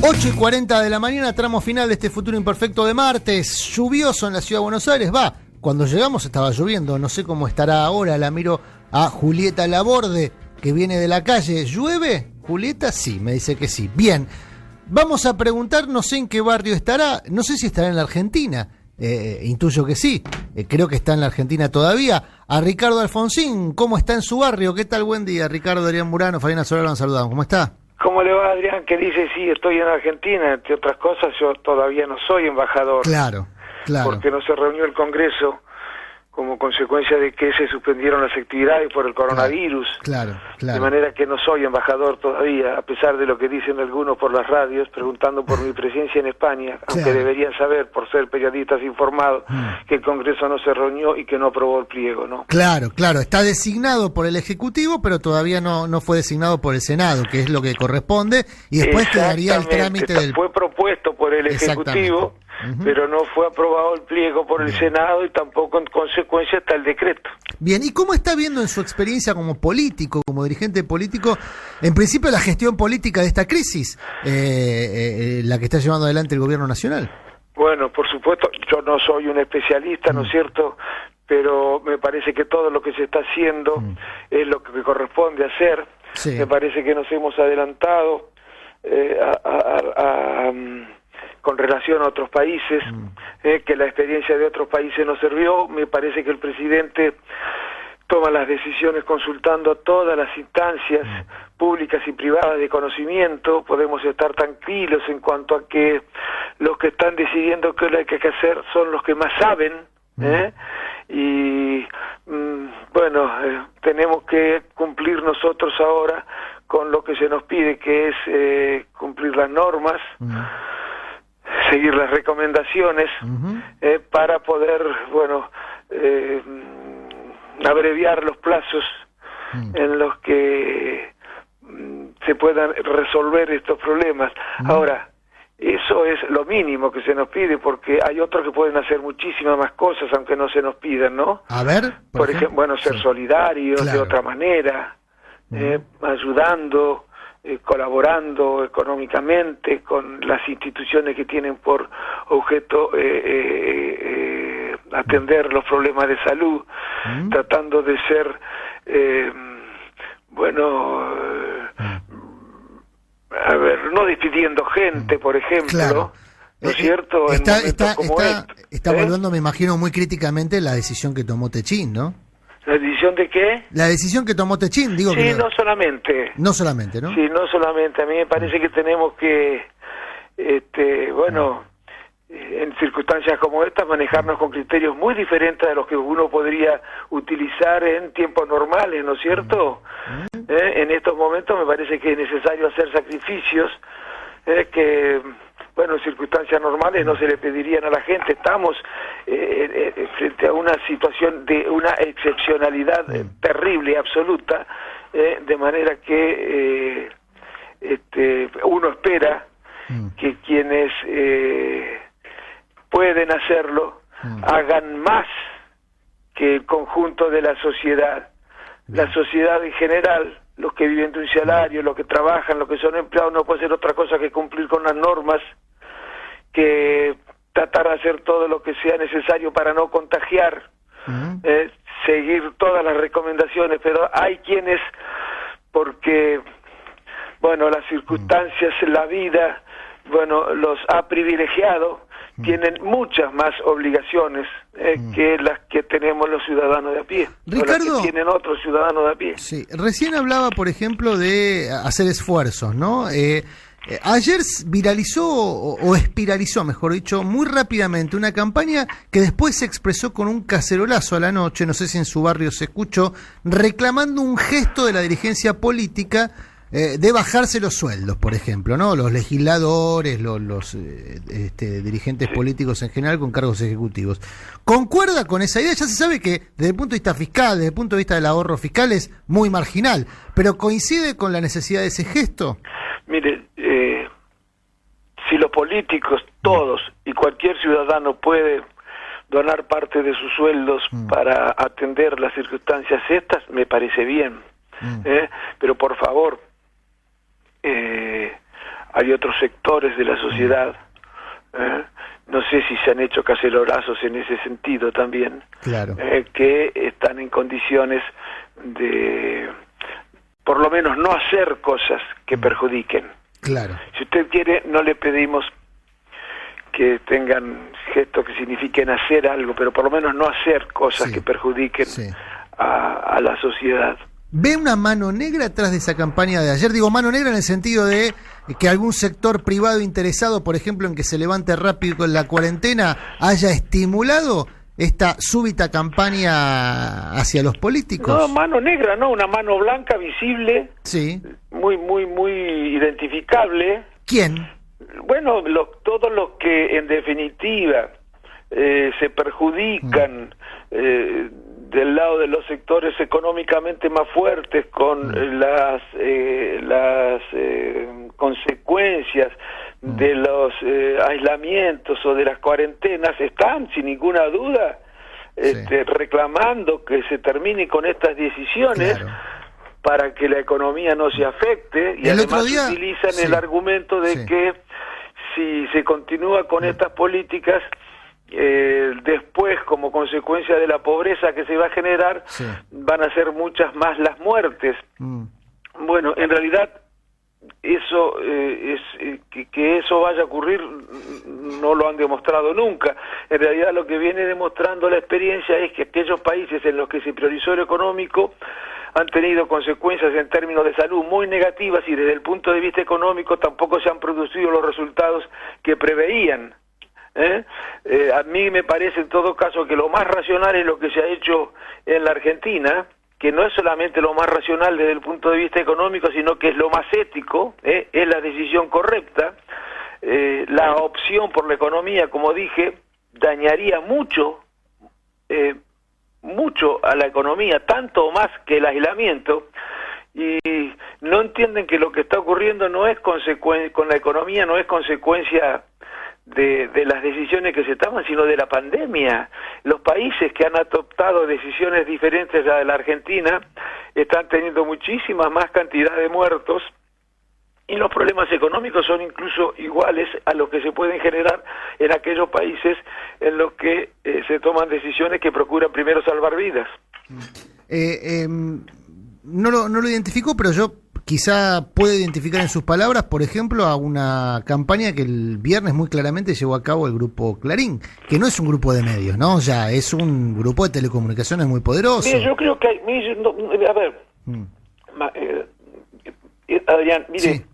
8:40 de la mañana, tramo final de este futuro imperfecto de martes. Lluvioso en la ciudad de Buenos Aires. Cuando llegamos estaba lloviendo. No sé cómo estará ahora. La miro a Julieta Laborde, que viene de la calle. ¿Llueve, Julieta? Sí, me dice que sí. Bien, vamos a preguntar, no sé en qué barrio estará. No sé si estará en la Argentina. Intuyo que sí. Creo que está en la Argentina todavía. A Ricardo Alfonsín, ¿cómo está en su barrio? ¿Qué tal? Buen día. Ricardo, Adrián Murano, Fabiana Solano, nos saludamos. ¿Cómo está? ¿Cómo le va, Adrián? Que dice, sí, estoy en Argentina, entre otras cosas, yo todavía no soy embajador. Claro. Porque no se reunió el Congreso como consecuencia de que se suspendieron las actividades por el coronavirus. Claro. De manera que no soy embajador todavía, a pesar de lo que dicen algunos por las radios, preguntando por mi presencia en España, aunque deberían saber, por ser periodistas informados, que el Congreso no se reunió y que no aprobó el pliego, ¿no? Claro, está designado por el Ejecutivo, pero todavía no fue designado por el Senado, que es lo que corresponde, y después quedaría el trámite del... Fue propuesto por el Ejecutivo, pero no fue aprobado el pliego por el Senado y tampoco en consecuencia está el decreto. Bien, ¿y cómo está viendo en su experiencia como político, como dirigente político, en principio la gestión política de esta crisis, la que está llevando adelante el gobierno nacional? Bueno, por supuesto, yo no soy un especialista, ¿no es cierto?, pero me parece que todo lo que se está haciendo es lo que corresponde hacer. Sí. Me parece que nos hemos adelantado con relación a otros países, que la experiencia de otros países nos sirvió. Me parece que el presidente toma las decisiones consultando a todas las instancias públicas y privadas de conocimiento. Podemos estar tranquilos en cuanto a que los que están decidiendo qué hay que hacer son los que más saben, y tenemos que cumplir nosotros ahora con lo que se nos pide, que es cumplir las normas, seguir las recomendaciones, para poder, abreviar los plazos en los que se puedan resolver estos problemas. Ahora, eso es lo mínimo que se nos pide, porque hay otros que pueden hacer muchísimas más cosas, aunque no se nos pidan, ¿no? A ver, por ejemplo, ser solidarios de otra manera, ayudando, colaborando económicamente con las instituciones que tienen por objeto atender los problemas de salud, tratando de ser no despidiendo gente, por ejemplo, ¿no es cierto? Está evaluando, me imagino, muy críticamente la decisión que tomó Techín, ¿no? ¿La decisión de qué? La decisión que tomó Techín, digo. Sí, no solamente. No solamente, ¿no? Sí, no solamente. A mí me parece que tenemos que, en circunstancias como estas, manejarnos con criterios muy diferentes de los que uno podría utilizar en tiempos normales, ¿no es cierto? En estos momentos me parece que es necesario hacer sacrificios que, en circunstancias normales no se le pedirían a la gente. Estamos frente a una situación de una excepcionalidad terrible, absoluta, de manera que uno espera que quienes pueden hacerlo hagan más que el conjunto de la sociedad. La sociedad en general, los que viven de un salario, los que trabajan, los que son empleados, no puede ser otra cosa que cumplir con las normas, que tratar de hacer todo lo que sea necesario para no contagiar, seguir todas las recomendaciones, pero hay quienes, porque las circunstancias, la vida, los ha privilegiado, tienen muchas más obligaciones que las que tenemos los ciudadanos de a pie, Ricardo, o las que tienen otros ciudadanos de a pie. Sí, recién hablaba, por ejemplo, de hacer esfuerzos, ¿no? Ayer viralizó, o espiralizó, mejor dicho, muy rápidamente una campaña que después se expresó con un cacerolazo a la noche, no sé si en su barrio se escuchó, reclamando un gesto de la dirigencia política de bajarse los sueldos, por ejemplo, ¿no? Los legisladores, los dirigentes políticos en general con cargos ejecutivos. ¿Concuerda con esa idea? Ya se sabe que desde el punto de vista fiscal, desde el punto de vista del ahorro fiscal es muy marginal, pero ¿coincide con la necesidad de ese gesto? Mire, si los políticos, todos y cualquier ciudadano puede donar parte de sus sueldos para atender las circunstancias estas, me parece bien. Pero por favor, hay otros sectores de la sociedad, no sé si se han hecho cacerolazos en ese sentido también, claro, que están en condiciones de, por lo menos, no hacer cosas que perjudiquen. claro. Si usted quiere, no le pedimos que tengan gestos que signifiquen hacer algo, pero por lo menos no hacer cosas que perjudiquen a la sociedad. ¿Ve una mano negra atrás de esa campaña de ayer? Digo, mano negra en el sentido de que algún sector privado interesado, por ejemplo, en que se levante rápido con la cuarentena, haya estimulado esta súbita campaña hacia los políticos. No, mano negra, no, una mano blanca, visible, sí, muy identificable. ¿Quién? Bueno, todos los que en definitiva se perjudican del lado de los sectores económicamente más fuertes con las consecuencias de los aislamientos o de las cuarentenas, están sin ninguna duda reclamando que se termine con estas decisiones, claro, para que la economía no se afecte, y además utilizan el argumento de que si se continúa con estas políticas, después, como consecuencia de la pobreza que se va a generar, van a ser muchas más las muertes. Bueno, en realidad eso que eso vaya a ocurrir no lo han demostrado nunca. En realidad lo que viene demostrando la experiencia es que aquellos países en los que se priorizó lo económico han tenido consecuencias en términos de salud muy negativas, y desde el punto de vista económico tampoco se han producido los resultados que preveían. A mí me parece en todo caso que lo más racional es lo que se ha hecho en la Argentina, que no es solamente lo más racional desde el punto de vista económico, sino que es lo más ético, es la decisión correcta. La opción por la economía, como dije, dañaría mucho a la economía, tanto o más que el aislamiento, y no entienden que lo que está ocurriendo no es con la economía, no es consecuencia de las decisiones que se toman, sino de la pandemia. Los países que han adoptado decisiones diferentes a la de la Argentina están teniendo muchísima más cantidad de muertos, y los problemas económicos son incluso iguales a los que se pueden generar en aquellos países en los que se toman decisiones que procuran primero salvar vidas. No lo identificó, pero yo quizá puedo identificar en sus palabras, por ejemplo, a una campaña que el viernes muy claramente llevó a cabo el grupo Clarín, que no es un grupo de medios, ¿no? Ya es un grupo de telecomunicaciones muy poderoso. Mire, yo creo que hay... a ver, Adrián, mire,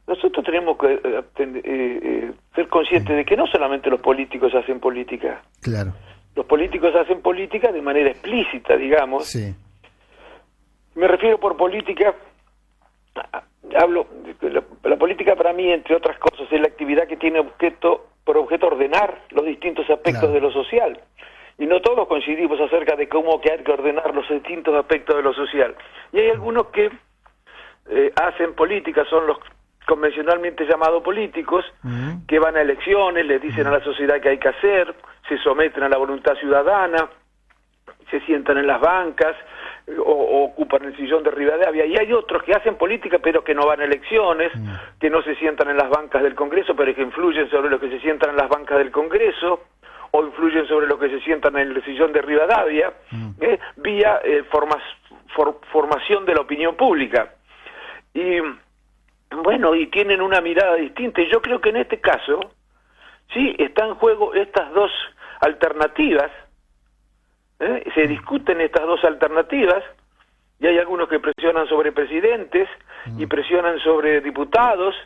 nosotros tenemos que ser conscientes de que no solamente los políticos hacen política. Claro. Los políticos hacen política de manera explícita, digamos. Sí. Me refiero por política, hablo, la política para mí, entre otras cosas, es la actividad que tiene por objeto ordenar los distintos aspectos de lo social. Y no todos coincidimos acerca de cómo que hay que ordenar los distintos aspectos de lo social. Y hay algunos que hacen política, son los convencionalmente llamados políticos, que van a elecciones, les dicen a la sociedad qué hay que hacer, se someten a la voluntad ciudadana, se sientan en las bancas, o ocupan el sillón de Rivadavia, y hay otros que hacen política pero que no van a elecciones, que no se sientan en las bancas del Congreso, pero que influyen sobre los que se sientan en las bancas del Congreso, o influyen sobre los que se sientan en el sillón de Rivadavia, vía formación de la opinión pública. Y bueno, y tienen una mirada distinta, y yo creo que en este caso sí está en juego estas dos alternativas. Se discuten estas dos alternativas, y hay algunos que presionan sobre presidentes, y presionan sobre diputados,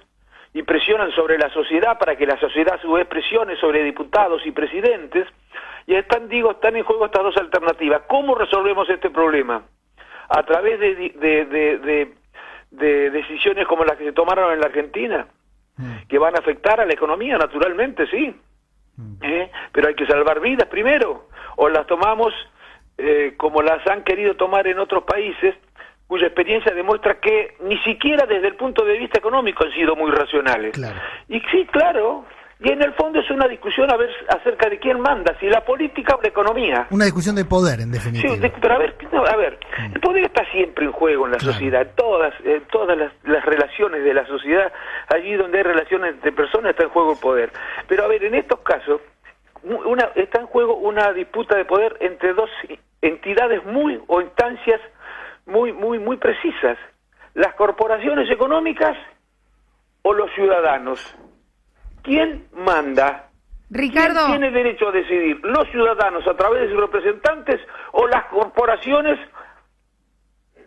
y presionan sobre la sociedad para que la sociedad a su vez presione sobre diputados y presidentes, y están en juego estas dos alternativas. ¿Cómo resolvemos este problema? A través de decisiones como las que se tomaron en la Argentina, que van a afectar a la economía, naturalmente, sí, pero hay que salvar vidas primero, o las tomamos como las han querido tomar en otros países, cuya experiencia demuestra que ni siquiera desde el punto de vista económico han sido muy racionales. Claro. Y sí, claro, Y en el fondo es una discusión a ver acerca de quién manda, si la política o la economía. Una discusión de poder, en definitiva. Sí, pero a ver, el poder está siempre en juego en la sociedad, en todas las relaciones de la sociedad, allí donde hay relaciones entre personas está en juego el poder. Pero a ver, en estos casos, está en juego una disputa de poder entre dos entidades o instancias muy precisas. Las corporaciones económicas o los ciudadanos. ¿Quién manda? Ricardo. ¿Quién tiene derecho a decidir? ¿Los ciudadanos a través de sus representantes o las corporaciones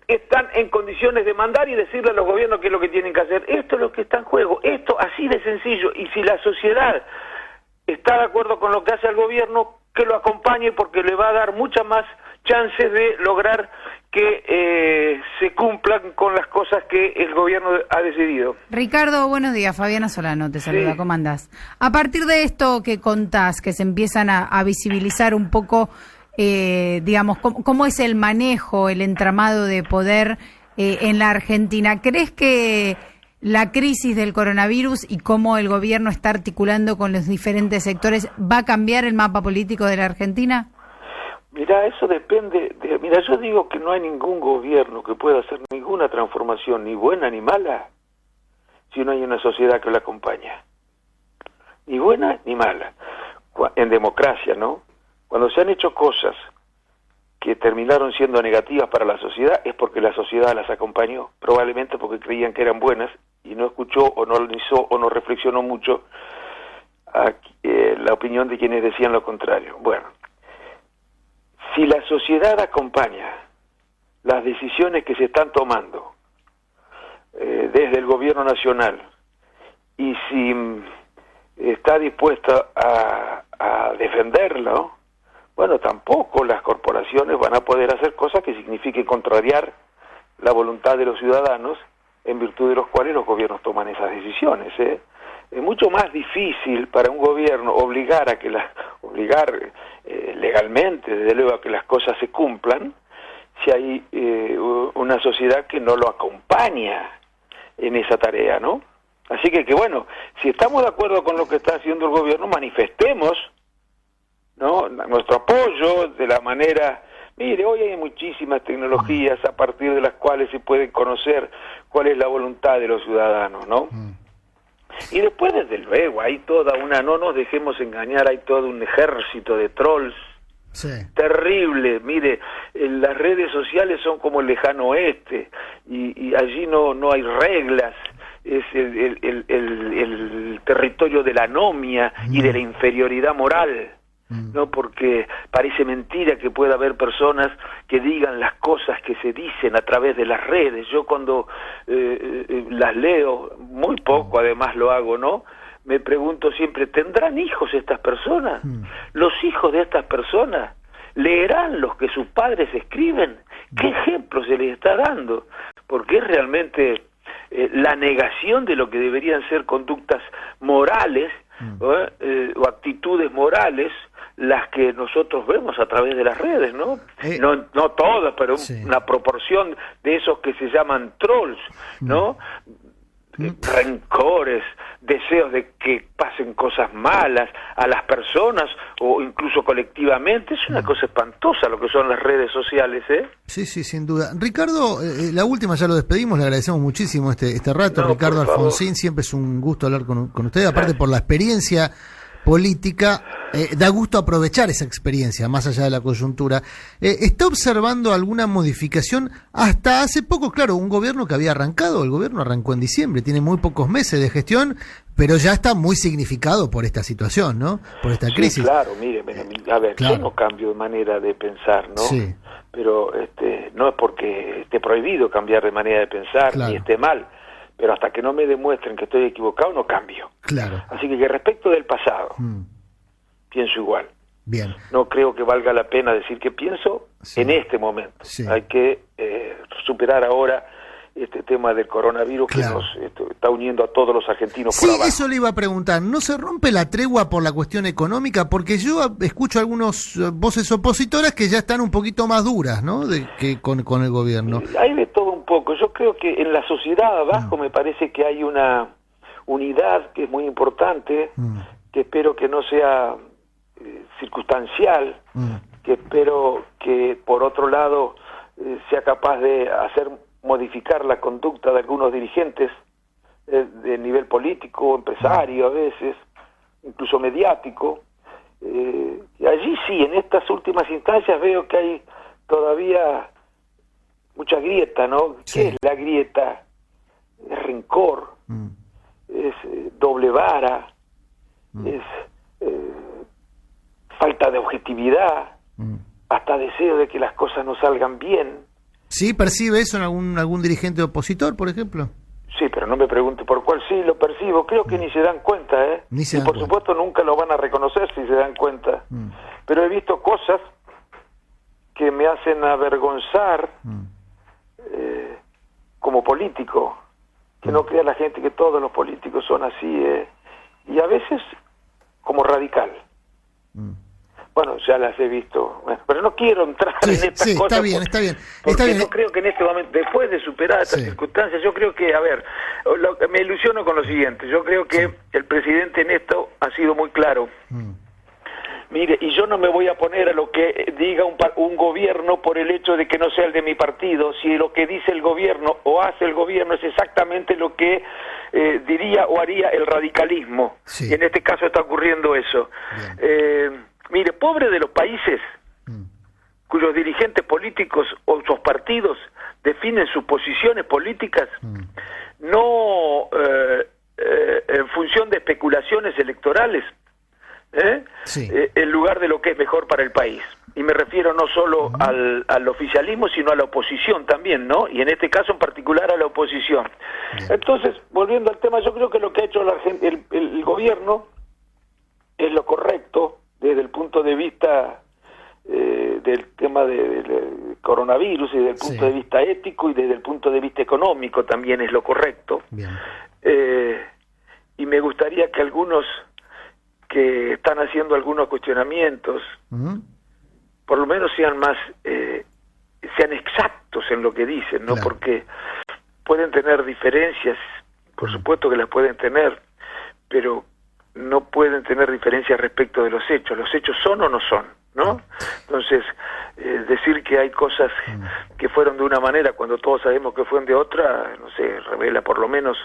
están en condiciones de mandar y decirle a los gobiernos qué es lo que tienen que hacer? Esto es lo que está en juego, esto así de sencillo. Y si la sociedad está de acuerdo con lo que hace el gobierno, que lo acompañe porque le va a dar muchas más chances de lograr que se cumplan con las cosas que el gobierno ha decidido. Ricardo, buenos días. Fabiana Solano te saluda. Sí. ¿Cómo andás? A partir de esto que contás, que se empiezan a visibilizar un poco, digamos, cómo es el manejo, el entramado de poder en la Argentina, ¿crees que la crisis del coronavirus y cómo el gobierno está articulando con los diferentes sectores va a cambiar el mapa político de la Argentina? Mira, eso depende mira, yo digo que no hay ningún gobierno que pueda hacer ninguna transformación, ni buena ni mala, si no hay una sociedad que la acompaña. Ni buena ni mala. En democracia, ¿no? Cuando se han hecho cosas que terminaron siendo negativas para la sociedad, es porque la sociedad las acompañó, probablemente porque creían que eran buenas y no escuchó o no analizó o no reflexionó mucho la opinión de quienes decían lo contrario. Bueno, si la sociedad acompaña las decisiones que se están tomando desde el gobierno nacional y si está dispuesta a defenderlo, bueno, tampoco las corporaciones van a poder hacer cosas que signifiquen contrariar la voluntad de los ciudadanos en virtud de los cuales los gobiernos toman esas decisiones. Es mucho más difícil para un gobierno obligar legalmente, desde luego, a que las cosas se cumplan, si hay una sociedad que no lo acompaña en esa tarea, ¿no? Así que bueno, si estamos de acuerdo con lo que está haciendo el gobierno, manifestemos, ¿no?, nuestro apoyo de la manera. Mire, hoy hay muchísimas tecnologías a partir de las cuales se puede conocer cuál es la voluntad de los ciudadanos, ¿no? Y después, desde luego, hay toda una, no nos dejemos engañar, hay todo un ejército de trolls terrible. Mire, las redes sociales son como el lejano oeste y allí no hay reglas. Es el territorio de la anomia y de la inferioridad moral, ¿no? Porque parece mentira que pueda haber personas que digan las cosas que se dicen a través de las redes. Yo cuando las leo, muy poco además lo hago, ¿no?, me pregunto siempre, ¿tendrán hijos estas personas? ¿Los hijos de estas personas leerán los que sus padres escriben? ¿Qué ejemplo se les está dando? Porque es realmente la negación de lo que deberían ser conductas morales o actitudes morales las que nosotros vemos a través de las redes, ¿no? No todas, pero una proporción de esos que se llaman trolls, ¿no? Rencores, deseos de que pasen cosas malas a las personas o incluso colectivamente. Es una cosa espantosa lo que son las redes sociales, ¿eh? Sí, sin duda. Ricardo, la última ya lo despedimos, le agradecemos muchísimo este rato. Ricardo Alfonsín, siempre es un gusto hablar con usted, aparte por la experiencia política, da gusto aprovechar esa experiencia, más allá de la coyuntura. ¿Está observando alguna modificación? Hasta hace poco, claro, un gobierno que había arrancado, el gobierno arrancó en diciembre, tiene muy pocos meses de gestión, pero ya está muy significado por esta situación, ¿no?, por esta crisis. Claro, mire, a ver, yo no cambio de manera de pensar, ¿no? Sí. Pero no es porque esté prohibido cambiar de manera de pensar, ni esté mal, pero hasta que no me demuestren que estoy equivocado, no cambio. Claro. Así que respecto del pasado, pienso igual. Bien. No creo que valga la pena decir que pienso en este momento. Sí. Hay que superar ahora este tema del coronavirus que nos está uniendo a todos los argentinos por abajo. Sí, eso le iba a preguntar. ¿No se rompe la tregua por la cuestión económica? Porque yo escucho algunas voces opositoras que ya están un poquito más duras, ¿no?, que con el gobierno. Hay de todo un poco. Yo creo que en la sociedad abajo me parece que hay una unidad que es muy importante, que espero que no sea circunstancial, que espero que por otro lado sea capaz de modificar la conducta de algunos dirigentes de nivel político, empresario a veces, incluso mediático. Y allí sí, en estas últimas instancias veo que hay todavía mucha grieta, ¿no? Sí. ¿Qué es la grieta? Es rencor, es doble vara, es falta de objetividad, hasta deseo de que las cosas no salgan bien. ¿Sí percibe eso en algún dirigente opositor, por ejemplo? Sí, pero no me pregunte por cuál. Sí, lo percibo. Creo que ni se dan cuenta, ¿eh? Ni se y dan por cuenta. supuesto nunca lo van a reconocer si se dan cuenta. Pero he visto cosas que me hacen avergonzar como político. Que no crea la gente que todos los políticos son así, y a veces como radical. Bueno, ya las he visto. Bueno, pero no quiero entrar en estas cosas. Está bien, está bien. Porque Está bien. no creo que en este momento, después de superar estas circunstancias, yo creo que, a ver, me ilusiono con lo siguiente. Yo creo que el presidente en esto ha sido muy claro. Mire, y yo no me voy a poner a lo que diga un gobierno por el hecho de que no sea el de mi partido, si lo que dice el gobierno o hace el gobierno es exactamente lo que diría o haría el radicalismo. Sí. Y en este caso está ocurriendo eso. Mire, pobre de los países cuyos dirigentes políticos o sus partidos definen sus posiciones políticas no en función de especulaciones electorales, en lugar de lo que es mejor para el país. Y me refiero no solo al oficialismo, sino a la oposición también, ¿no? Y en este caso en particular a la oposición. Entonces, volviendo al tema, yo creo que lo que ha hecho el gobierno es lo correcto desde el punto de vista del tema del coronavirus y desde el punto de vista ético y desde el punto de vista económico también es lo correcto. Y me gustaría que algunos que están haciendo algunos cuestionamientos por lo menos sean exactos en lo que dicen, ¿no? Porque pueden tener diferencias, por supuesto que las pueden tener, pero no pueden tener diferencias respecto de los hechos. Los hechos son o no son, ¿no? Entonces, decir que hay cosas que fueron de una manera cuando todos sabemos que fueron de otra, no sé, revela por lo menos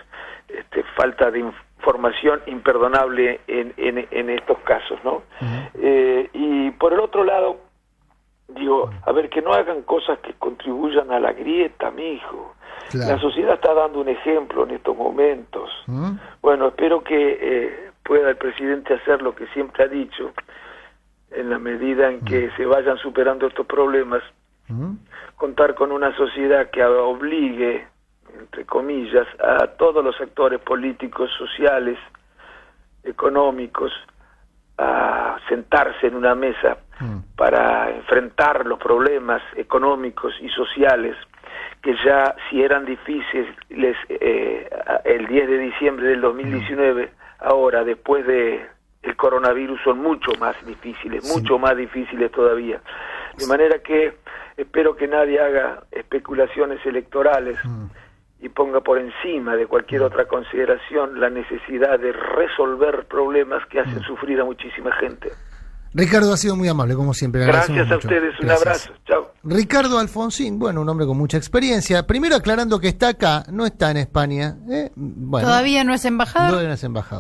falta de información imperdonable en estos casos, ¿no? Y por el otro lado, digo, a ver, que no hagan cosas que contribuyan a la grieta, mijo. La sociedad está dando un ejemplo en estos momentos. Bueno, espero que pueda el presidente hacer lo que siempre ha dicho, en la medida en que se vayan superando estos problemas, contar con una sociedad que obligue, entre comillas, a todos los actores políticos, sociales, económicos, a sentarse en una mesa para enfrentar los problemas económicos y sociales que ya, si eran difíciles el 10 de diciembre del 2019, ahora, después de el coronavirus, son mucho más difíciles todavía. De manera que espero que nadie haga especulaciones electorales y ponga por encima de cualquier otra consideración la necesidad de resolver problemas que hacen sufrir a muchísima gente. Ricardo ha sido muy amable, como siempre. Gracias a ustedes, un abrazo. Chao. Ricardo Alfonsín, bueno, un hombre con mucha experiencia. Primero aclarando que está acá, no está en España. Bueno, ¿todavía no es embajador? No es embajador.